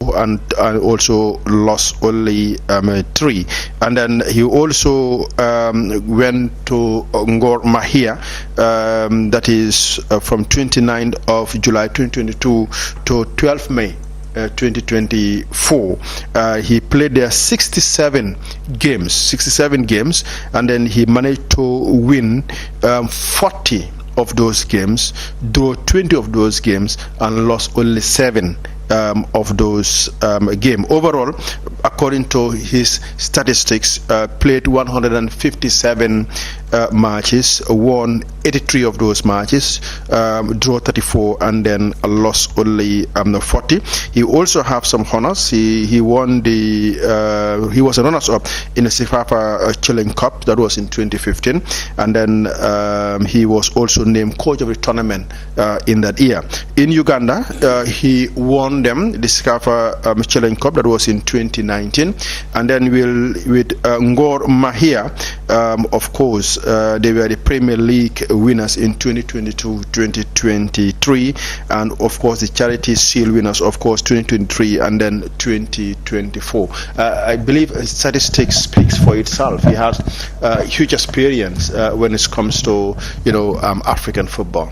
34 and also lost only 3. And then he also went to Ngor Mahia, that is from 29th of July 2022 to 12th May 2024. He played there 67 games, and then he managed to win 40 of those games, draw 20 of those games, and lost only 7 of those games. Overall, according to his statistics, played 157 matches, won 83 of those matches, draw 34, and then lost only 40. He also have some honors. He won the he was a runners-up in the Sifafa Challenge Cup, that was in 2015, and then he was also named coach of the tournament in that year. In Uganda, he won them the Sifafa Challenge Cup, that was in 2019, and then with Ngor Mahia, of course, they were the Premier League winners in 2022-2023, and of course the Charity Shield winners, of course, 2023 and then 2024. I believe statistics speaks for itself. He has huge experience when it comes to African football.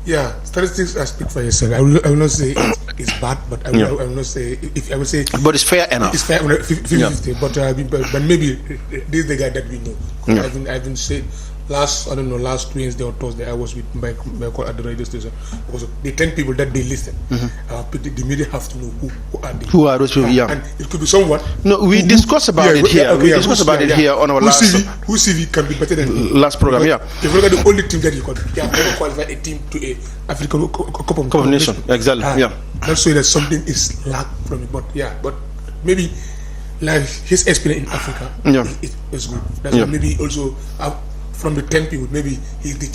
Yeah, statistics speak for yourself. I will not say it's bad, but I will not say, if I will say, but it's fair enough. It's fair, 50-50. But maybe this is the guy that we know. Yeah. I've been saying last Wednesday or Thursday, I was with Michael at the radio station, because the 10 people that they listed, the media have to know who are they. Who are those people? Yeah, and it could be someone. No, we discussed about it here. We discussed about it here on our last whose CV can be better than last program. Yeah, if you look at the only team that you could never qualify a team to a African Cup of Nations. Exactly. Yeah, not so that something is lack from it, but maybe like his experience in Africa, it is good. That's why maybe also. From the 10 people, maybe he's the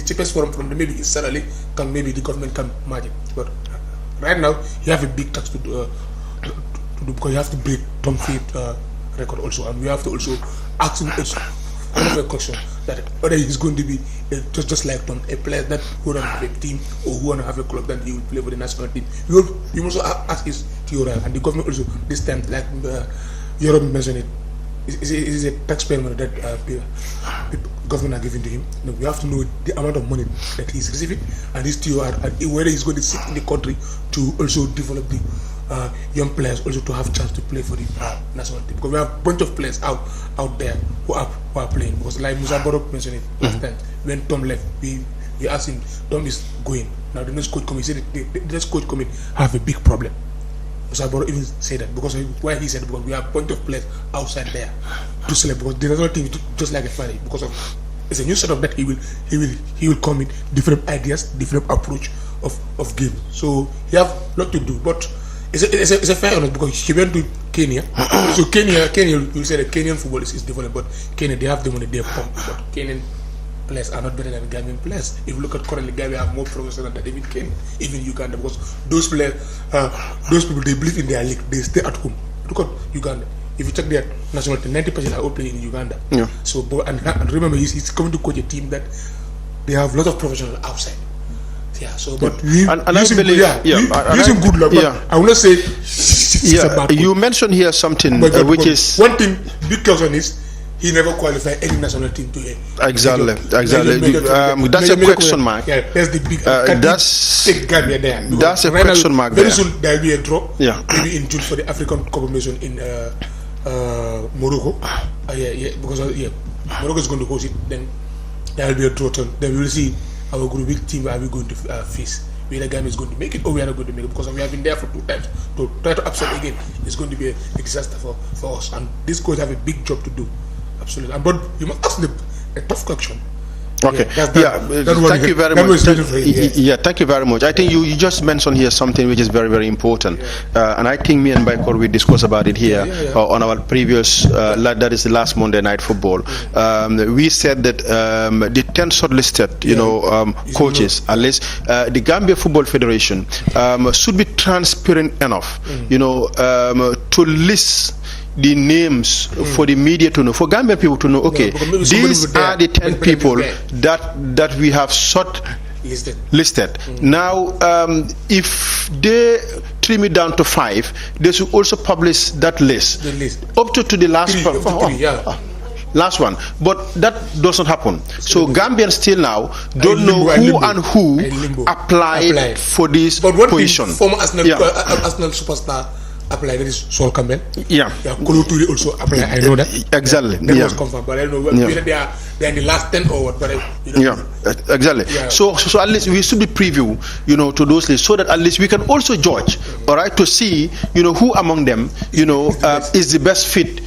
cheapest from maybe his salary maybe the government can manage it. But right now you have a big tax to do because you have to break Tom Feet record also, and we have to also ask him also another question that whether he's going to be just like Tom, a player that who don't have a team or who want to have a club, then he will play for the national team. You also ask his theory, and the government also this time, like Europe mentioned it. Is a taxpayer money that government are giving to him. No, we have to know the amount of money that he's receiving, and his TOR, and whether he's going to sit in the country to also develop the young players, also to have chance to play for the national team. Because we have a bunch of players out there who are playing. Because like Musa Barok mentioned it last time, when Tom left, we asked him, Tom is going. Now the next coach coming, he said the next coach coming have a big problem. So I even say that because why he said, because we have a bunch of players outside there to select, because the national team is just like a family, because of it's a new setup that he will come in different ideas, different approach of game. So he have a lot to do, but it's a fair honest, because he went to Kenya. So Kenya you say that Kenyan football is developed, but Kenya they have the money, they have pump, but Kenyan players are not better than Gambian players. If you look at currently, Gambia have more professional than even Kenya, even Uganda, because those players, those people, they believe in their league, they stay at home. Look at Uganda. If you check their national team, 90% are all playing in Uganda. Yeah. So, and remember, he's coming to coach a team that they have a lot of professionals outside. Yeah. So, but using good luck. But I will not say. You mentioned here something which is one thing. Big question is, he never qualified any national team to a exactly. That's a question mark. Yeah, that's the big. Take Gambia there. That's a question mark. Very soon there will be a draw. Yeah. Maybe in June for the African Cup of Nations in Morocco. Because Morocco is going to host it. Then there will be a draw turn. Then we will see our group big team are we going to face. Whether Gambia is going to make it or we are not going to make it, because we have been there for 2 times to try to upset again. It's going to be a disaster for us, and this coach have a big job to do. Absolutely, but you must ask them a tough question. Okay. Thank you very much. Thank you very much. I think you just mentioned here something which is very, very important, and I think me and Baikor we discussed about it here on our previous that is the last Monday Night Football. We said that the 10 shortlisted coaches, at least the Gambia Football Federation should be transparent enough to list the names for the media to know, for Gambian people to know, okay, these are the 10 people that we have listed. Now, if they trim it down to 5, they should also publish that list. The list. Up to the last last one. But that doesn't happen. So Gambians still now don't know who and who applied for this position. Former Arsenal superstar apply, that is Sol Campbell. Yeah. Kolo Touré also apply. I know that. Exactly. That was confirmed, but I don't know whether they are in the last 10 or what. But exactly. Yeah. So at least we should be preview, to those lists, so that at least we can also judge, all right, to see, who among them, is the best fit,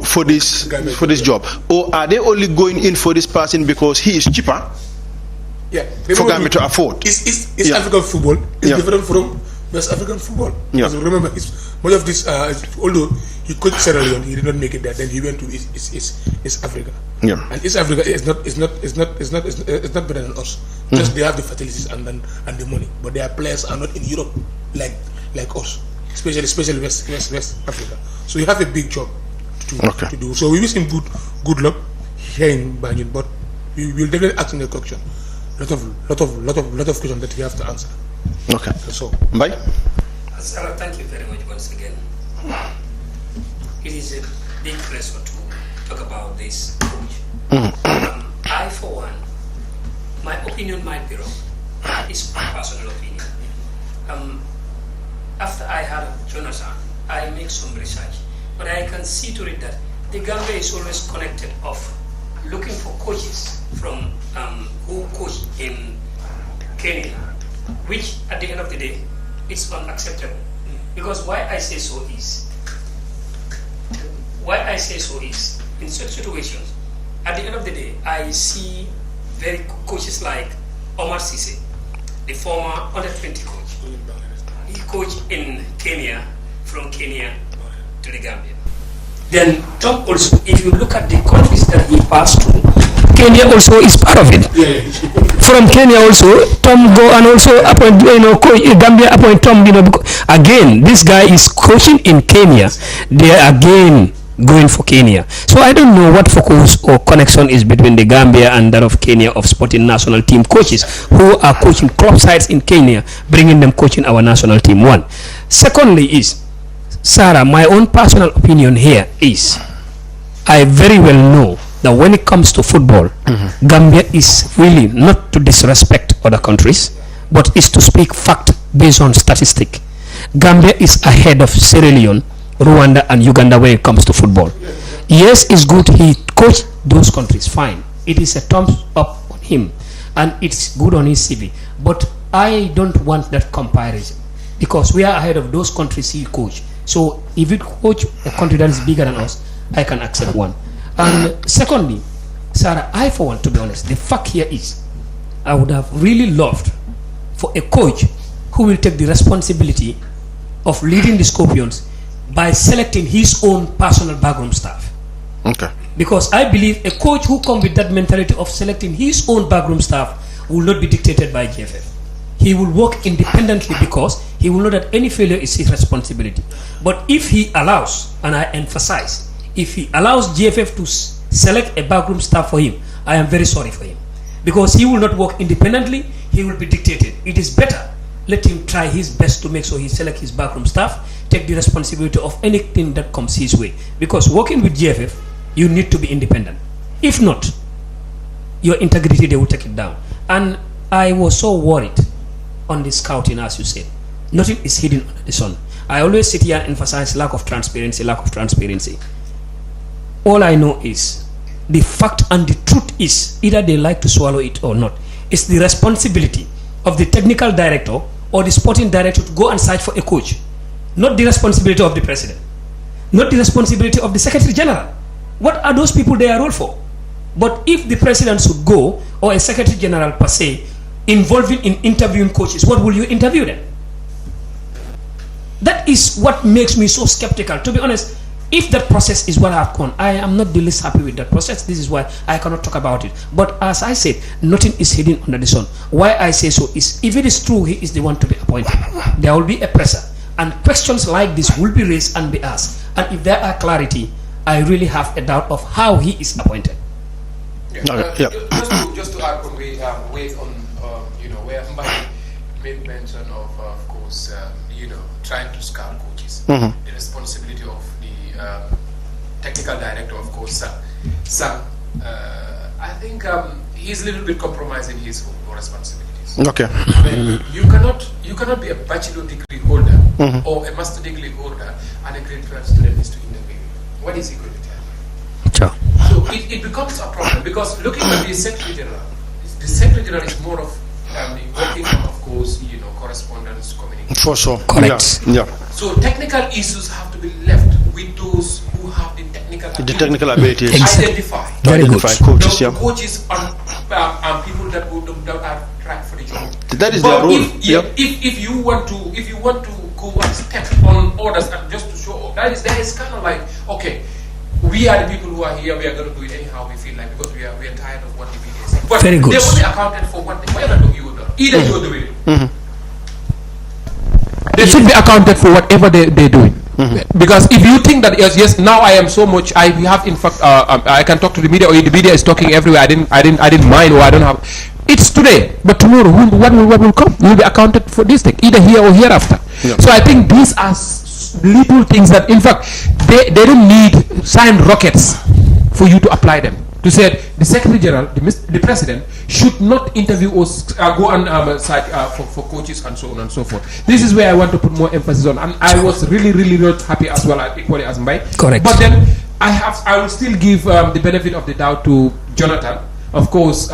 for this job, or are they only going in for this person because he is cheaper? Yeah. For Gambia to afford. It's African football. It's different from West African football. Yeah. So remember, much of this, although he could Sierra Leone, he did not make it there. Then he went to East Africa. Yeah. And East Africa is not better than us. Just they have the facilities and the money, but their players are not in Europe like us, especially West Africa. So you have a big job to do. So we wish him good luck here in Banjul, but we will definitely ask him a question. Lot of questions that we have to answer. Okay. So, bye. Sarah, thank you very much once again. It is a big pleasure to talk about this coach. I, for one, my opinion might be wrong. It's my personal opinion. After I had Jonathan, I make some research, but I can see to it that the Gambia is always connected of looking for coaches from who coach in Kenya, which at the end of the day, it's unacceptable. Because why I say so is, in such situations, at the end of the day, I see very coaches like Omar Sise, the former under-20 coach. He coached in Kenya, from Kenya to the Gambia. Then Tom also, if you look at the countries that he passed through, Kenya also is part of it. From Kenya also, Tom go and also appoint, Gambia appoint Tom, because again, this guy is coaching in Kenya. They are again going for Kenya. So I don't know what focus or connection is between the Gambia and that of Kenya of sporting national team coaches who are coaching club sides in Kenya, bringing them coaching our national team. One. Secondly is, Sarah, my own personal opinion here is, I very well know that when it comes to football, Gambia is really not to disrespect other countries, but is to speak fact based on statistic. Gambia is ahead of Sierra Leone, Rwanda and Uganda when it comes to football. Yes, it's good he coached those countries, fine. It is a thumbs up on him and it's good on his CV. But I don't want that comparison because we are ahead of those countries he coached. So if you coach a country that is bigger than us, I can accept one. And secondly, Sarah, I for one, to be honest, the fact here is, I would have really loved for a coach who will take the responsibility of leading the Scorpions by selecting his own personal backroom staff. Okay. Because I believe a coach who comes with that mentality of selecting his own backroom staff will not be dictated by GFF. He will work independently because he will know that any failure is his responsibility. But if he allows, and I emphasize, if he allows GFF to select a backroom staff for him, I am very sorry for him. Because he will not work independently, he will be dictated. It is better, let him try his best to make sure he select his backroom staff, take the responsibility of anything that comes his way. Because working with GFF, you need to be independent. If not, your integrity, they will take it down. And I was so worried on the scouting, as you said. Nothing is hidden under the sun. I always sit here and emphasize lack of transparency, lack of transparency. All I know is, the fact and the truth is, either they like to swallow it or not. It's the responsibility of the technical director or the sporting director to go and search for a coach. Not the responsibility of the president. Not the responsibility of the secretary general. What are those people they are role for? But if the president should go, or a secretary general per se, involving in interviewing coaches, what will you interview them? That is what makes me so skeptical. To be honest, if that process is what I've gone, I am not the least happy with that process. This is why I cannot talk about it. But as I said, nothing is hidden under the sun. Why I say so is, if it is true he is the one to be appointed, there will be a pressure. And questions like this will be raised and be asked. And if there are clarity, I really have a doubt of how he is appointed. Just to add, when we wait on, where Mbaye made mention of course, trying to scout coaches. The responsibility of the technical director, of course, Sam. I think he's a little bit compromising his own responsibilities. Okay. You cannot be a bachelor degree holder or a master degree holder and a grade 12 student is to interview. What is he going to tell you? Sure. So it becomes a problem because looking at the Secretary General is more of working on, of course, correspondence, communication. For sure. Correct. Yeah. So technical issues have to be left with those who have the technical abilities. Identify. Very good. Coaches, coaches are people that are trained for the job. That is their role. If you want to go and step on orders and just to show up, that is kind of like, okay, we are the people who are here. We are going to do it anyhow we feel like, because we are tired of what the media is saying. But very good. They will be accounted for whatever you do. Either you are doing it. They should be accounted for whatever they're doing. Because if you think that yes, now I am so much, we have in fact I can talk to the media, or the media is talking everywhere. I didn't mind, or I don't have. It's today, but tomorrow what will come? You will be accounted for this thing, either here or hereafter. So I think these are little things that in fact they don't need signed rockets for you to apply them. To say the Secretary General, the President should not interview or go on for coaches and so on and so forth. This is where I want to put more emphasis on, and I was really not happy as well, equally as Mike. Correct. But then I will still give the benefit of the doubt to Jonathan. Of course,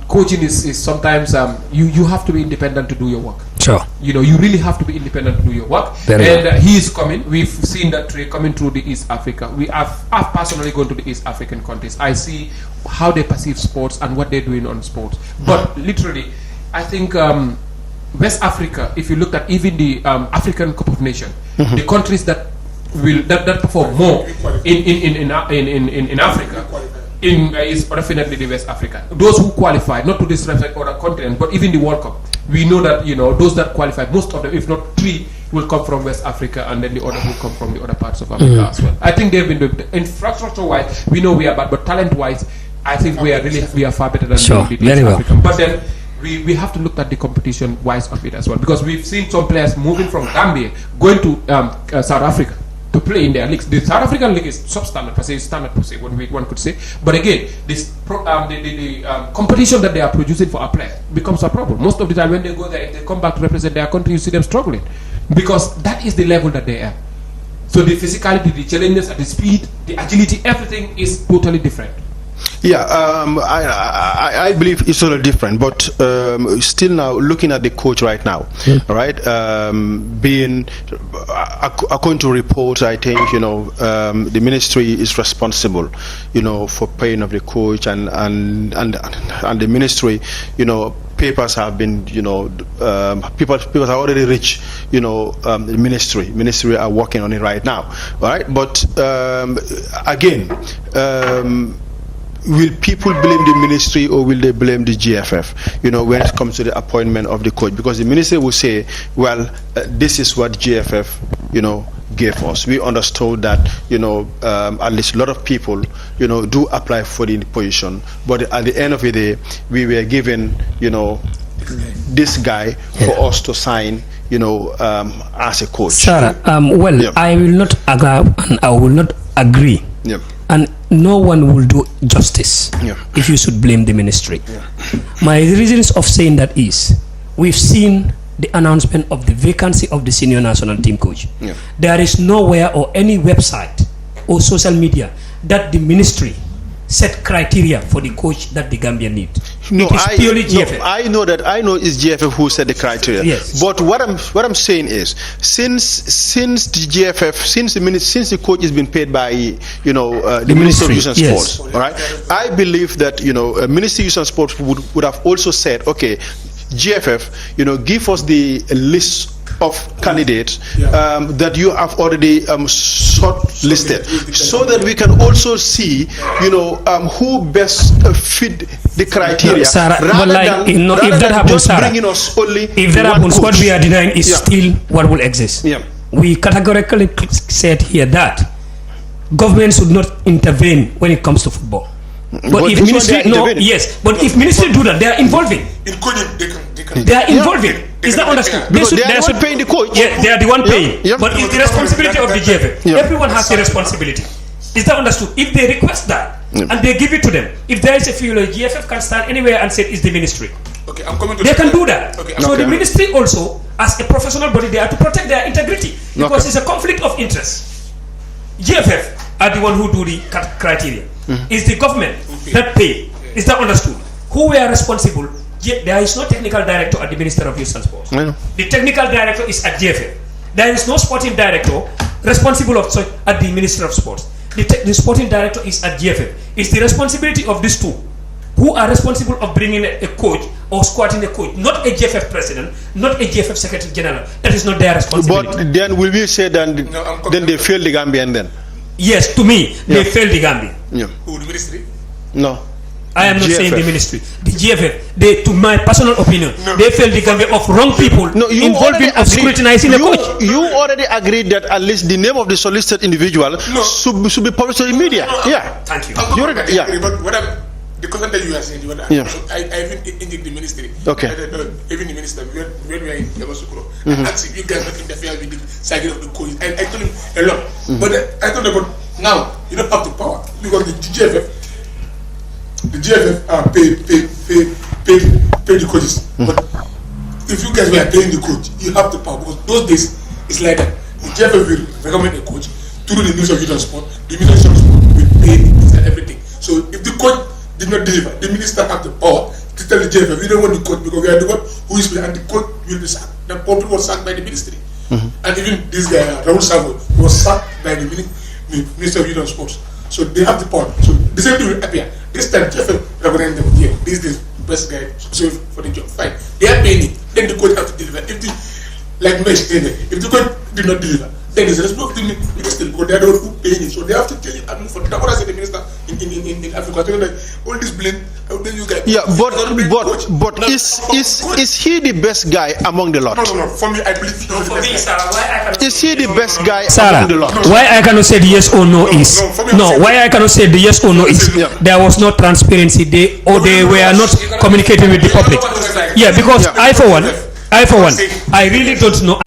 coaching is sometimes you have to be independent to do your work. Sure. You really have to be independent to do your work. He is coming. We've seen that coming through the East Africa. I've personally gone to the East African countries. I see how they perceive sports and what they're doing on sports. But literally, I think West Africa, if you look at even the African Cup of Nations, the countries that perform more in Africa is definitely the West Africa. Those who qualify, not to disrespect other continents, but even the World Cup, we know that those that qualify, most of them, if not 3, will come from West Africa, and then the others will come from the other parts of Africa as well. I think they've been doing infrastructure-wise. We know we are bad, but talent-wise, I think we are far better than the East African. But then we have to look at the competition-wise of it as well, because we've seen some players moving from Gambia going to South Africa to play in their leagues. The South African league is substandard per se, standard per se, one could say. But again, this competition that they are producing for our players becomes a problem. Most of the time when they go there, if they come back to represent their country, you see them struggling, because that is the level that they are. So the physicality, the challenges, the speed, the agility, everything is totally different. Yeah, I believe it's totally different, but still now looking at the coach right now, right? Being according to reports, I think the ministry is responsible, for paying of the coach, and the ministry, papers have been, people have already reached, the ministry are working on it right now, all right? But again. Will people blame the ministry, or will they blame the GFF, when it comes to the appointment of the coach? Because the ministry will say, well, this is what GFF, gave us. We understood that, at least a lot of people, do apply for the position. But at the end of the day, we were given, this guy for us to sign, as a coach. Sarah, I will not agree, and I will not agree. Yeah. And no one will do justice if you should blame the ministry. My reasons of saying that is, we've seen the announcement of the vacancy of the senior national team coach. There is nowhere or any website or social media that the ministry set criteria for the coach that the Gambia need. No, it is purely GFF. I know it's GFF who set the criteria. Yes. But what I'm saying is, since the GFF, since the coach has been paid by the Ministry of Youth and Sports, all right, I believe that Ministry of Youth and Sports would have also said, okay, GFF, give us the list of candidates that you have already shortlisted, so that we can also see who best fit the criteria, rather than that happens, just bringing us only if that happens, what we are denying is still what will exist. We categorically said here that government should not intervene when it comes to football. But if ministry, but if ministry do that, they are involving. They are involving. Is that understood? Because they are not paying the coach. Yeah, they are the one paying. Yep. But it's the responsibility of the GFF. Yep. Everyone has the responsibility. Is that understood? If they request that and they give it to them, if there is a few, like GFF can stand anywhere and say it's the ministry. Okay, I'm coming to They can do that. Okay, so the ministry also, as a professional body, they are to protect their integrity because it's a conflict of interest. GFF are the one who do the criteria. It's the government that pay. Is that understood? Who were responsible? There is no technical director at the Minister of Youth and Sports. The technical director is at GFF. There is no sporting director responsible of at the Minister of Sports. The sporting director is at GFF. It's the responsibility of these two who are responsible of bringing a coach or squatting a coach, not a GFF president, not a GFF secretary general. That is not their responsibility. But then will we say that then they failed the Gambian then? Yes, to me, they failed the Gambia. Yeah. Who, the ministry? No. I am not GFF. saying the ministry. The GFF, to my personal opinion, they failed the Gambia of wrong people involving of scrutinizing the coach. You already agreed that at least the name of the solicited individual should be published to the media. Yeah. Thank you. But what the content that you are saying, I even indicate the ministry. Okay. Even the minister, when we are in Yamasukuro, I asked if you guys not interfere with the cycle of the coach. I told him a lot. But I told him, but now you don't have the power because the GFF pay the coaches. But if you guys were paying the coach, you have the power because those days it's like that. The GFF will recommend a coach through the Minister of Youth and Sport. The Minister of Sport will pay and everything. So if the coach did not deliver, the minister have the power to tell the GFF, we don't want the coach because we are the one who is playing, and the coach will be sacked. The people was sacked by the ministry. And even this guy, Raul Savo, was sacked by the Minister of Youth and Sports. So they have the power. So the same thing will appear. This time, GFF recommend them, yeah, this is the best guy for the job. Fine. They are paying it. Then the coach have to deliver. If the, like Mesh, if the coach did not deliver, then it's responsibility of the minister because they are the one who paying it. So they have to tell it. I mean, for the what I said, the minister in Africa, like, all this blame, then you guys. Yeah, but is he the best guy among the lot? No. For me, I believe he is the best guy. Is he the best guy Sarah, among the lot? why I cannot say the yes or no is why I cannot say the yes or no is there was no transparency. They were not communicating with the public. Yeah, because I for one, I really don't know.